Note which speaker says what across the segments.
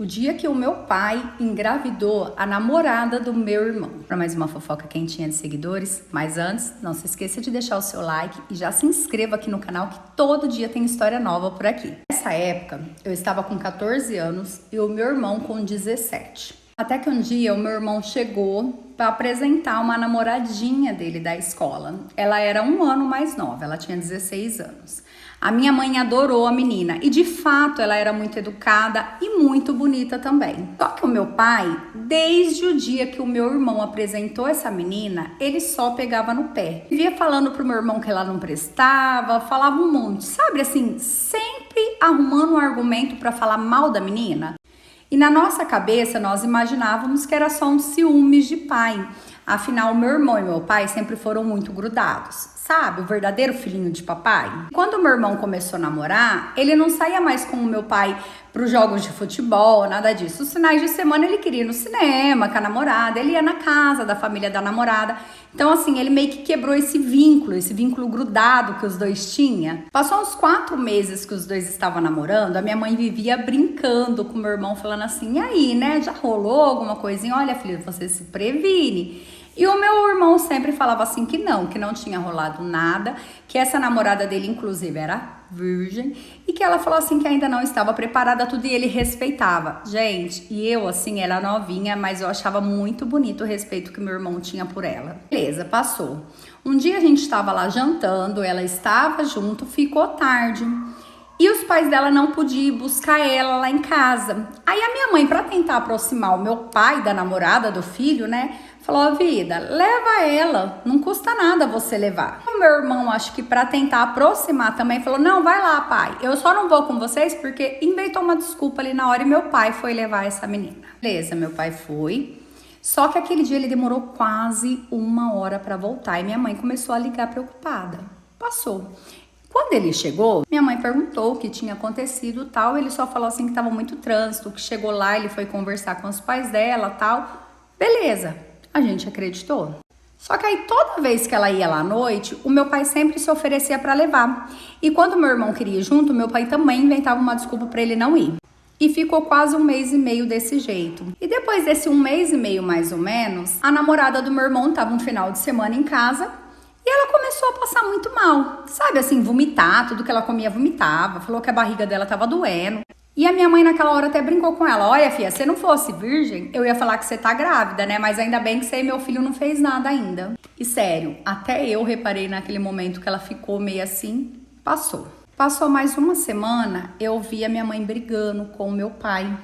Speaker 1: O dia que o meu pai engravidou a namorada do meu irmão. Para mais uma fofoca quentinha de seguidores, mas antes, não se esqueça de deixar o seu like e já se inscreva aqui no canal que todo dia tem história nova por aqui. Nessa época, eu estava com 14 anos e o meu irmão com 17. Até que um dia o meu irmão chegou para apresentar uma namoradinha dele da escola. Ela era um ano mais nova, ela tinha 16 anos. A minha mãe adorou a menina e de fato ela era muito educada e muito bonita também. Só que o meu pai, desde o dia que o meu irmão apresentou essa menina, ele só pegava no pé. Vivia falando pro meu irmão que ela não prestava, falava um monte, sabe assim, sempre arrumando um argumento para falar mal da menina. E na nossa cabeça nós imaginávamos que era só um ciúmes de pai. Afinal, meu irmão e meu pai sempre foram muito grudados, sabe? O verdadeiro filhinho de papai. Quando o meu irmão começou a namorar, ele não saía mais com o meu pai para os jogos de futebol, nada disso. Os finais de semana ele queria ir no cinema com a namorada, ele ia na casa da família da namorada. Então, assim, ele meio que quebrou esse vínculo grudado que os dois tinham. Passou uns 4 meses que os dois estavam namorando, a minha mãe vivia brincando com o meu irmão, falando assim, e aí, né, já rolou alguma coisinha? Olha, filho, você se previne. E o meu irmão sempre falava assim que não tinha rolado nada, que essa namorada dele, inclusive, era virgem, e que ela falou assim que ainda não estava preparada, tudo, e ele respeitava. Gente, e eu, assim, era novinha, mas eu achava muito bonito o respeito que meu irmão tinha por ela. Beleza, passou. Um dia a gente estava lá jantando, ela estava junto, ficou tarde. E os pais dela não podiam ir buscar ela lá em casa. Aí a minha mãe, para tentar aproximar o meu pai da namorada do filho, né, falou, vida, leva ela, não custa nada você levar. O meu irmão, acho que para tentar aproximar também, falou, não, vai lá, pai, eu só não vou com vocês porque inventou uma desculpa ali na hora e meu pai foi levar essa menina. Beleza, meu pai foi, só que aquele dia ele demorou quase 1 hora para voltar e minha mãe começou a ligar preocupada. Passou. Quando ele chegou, minha mãe perguntou o que tinha acontecido tal, ele só falou assim que estava muito trânsito, que chegou lá, ele foi conversar com os pais dela tal, beleza. A gente acreditou. Só que aí toda vez que ela ia lá à noite, o meu pai sempre se oferecia para levar. E quando meu irmão queria ir junto, meu pai também inventava uma desculpa para ele não ir. E ficou quase 1 mês e meio desse jeito. E depois desse 1 mês e meio mais ou menos, a namorada do meu irmão estava um final de semana em casa e ela começou a passar muito mal. Sabe assim, vomitar, tudo que ela comia vomitava, falou que a barriga dela estava doendo. E a minha mãe naquela hora até brincou com ela, olha filha, se não fosse virgem, eu ia falar que você tá grávida, né? Mas ainda bem que você e meu filho não fez nada ainda. E sério, até eu reparei naquele momento que ela ficou meio assim, passou. Passou mais 1 semana, eu vi a minha mãe brigando com o meu pai,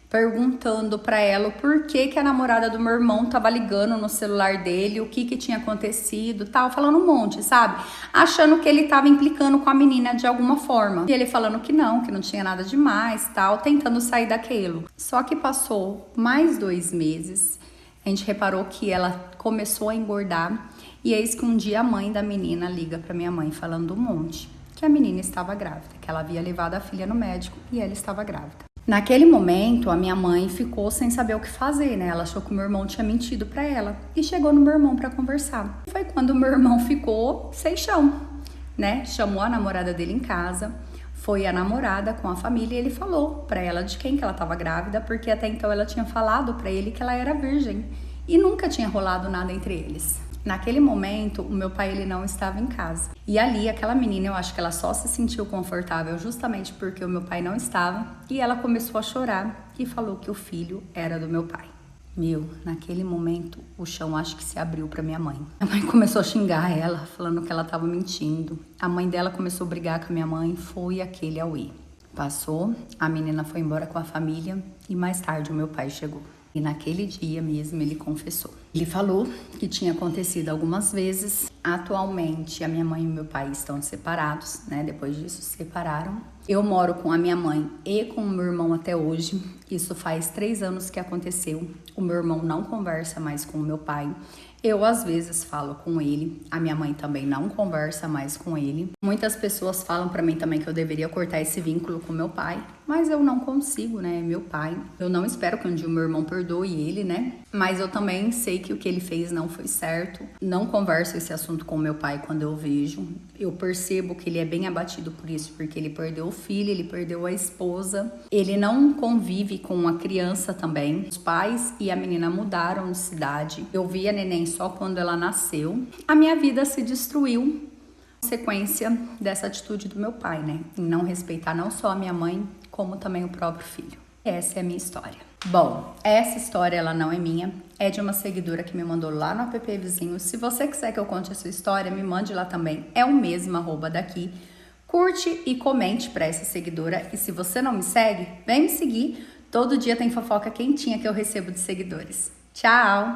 Speaker 1: perguntando pra ela o porquê que a namorada do meu irmão tava ligando no celular dele, o que tinha acontecido, tal, falando um monte, sabe? Achando que ele tava implicando com a menina de alguma forma. E ele falando que não tinha nada demais, tal, tentando sair daquilo. Só que passou mais 2 meses, a gente reparou que ela começou a engordar e eis que um dia a mãe da menina liga pra minha mãe falando um monte, que a menina estava grávida, que ela havia levado a filha no médico e ela estava grávida. Naquele momento, a minha mãe ficou sem saber o que fazer, né? Ela achou que o meu irmão tinha mentido pra ela e chegou no meu irmão pra conversar. Foi quando o meu irmão ficou sem chão, né? Chamou a namorada dele em casa, foi a namorada com a família e ele falou pra ela de quem que ela tava grávida, porque até então ela tinha falado pra ele que ela era virgem e nunca tinha rolado nada entre eles. Naquele momento, o meu pai ele não estava em casa. E ali, aquela menina, eu acho que ela só se sentiu confortável justamente porque o meu pai não estava. E ela começou a chorar e falou que o filho era do meu pai. Naquele momento, o chão acho que se abriu para minha mãe. A mãe começou a xingar ela, falando que ela estava mentindo. A mãe dela começou a brigar com a minha mãe, foi aquele auê. Passou, a menina foi embora com a família e mais tarde o meu pai chegou. E naquele dia mesmo ele confessou. Ele falou que tinha acontecido algumas vezes. Atualmente a minha mãe e meu pai estão separados, né? Depois disso se separaram. Eu moro com a minha mãe e com o meu irmão até hoje. Isso faz 3 anos que aconteceu. O meu irmão não conversa mais com o meu pai. Eu, às vezes, falo com ele. A minha mãe também não conversa mais com ele. Muitas pessoas falam pra mim também que eu deveria cortar esse vínculo com meu pai. Mas eu não consigo, né? É meu pai. Eu não espero que um dia o meu irmão perdoe ele, né? Mas eu também sei que o que ele fez não foi certo. Não converso esse assunto junto com meu pai quando eu vejo. Eu percebo que ele é bem abatido por isso, porque ele perdeu o filho, ele perdeu a esposa. Ele não convive com a criança também. Os pais e a menina mudaram de cidade. Eu vi a neném só quando ela nasceu. A minha vida se destruiu. Consequência dessa atitude do meu pai, né? Em não respeitar não só a minha mãe, como também o próprio filho. Essa é a minha história. Bom, essa história ela não é minha, é de uma seguidora que me mandou lá no app Vizinho. Se você quiser que eu conte a sua história, me mande lá também. É o mesmo arroba daqui. Curte e comente para essa seguidora. E se você não me segue, vem me seguir. Todo dia tem fofoca quentinha que eu recebo de seguidores. Tchau!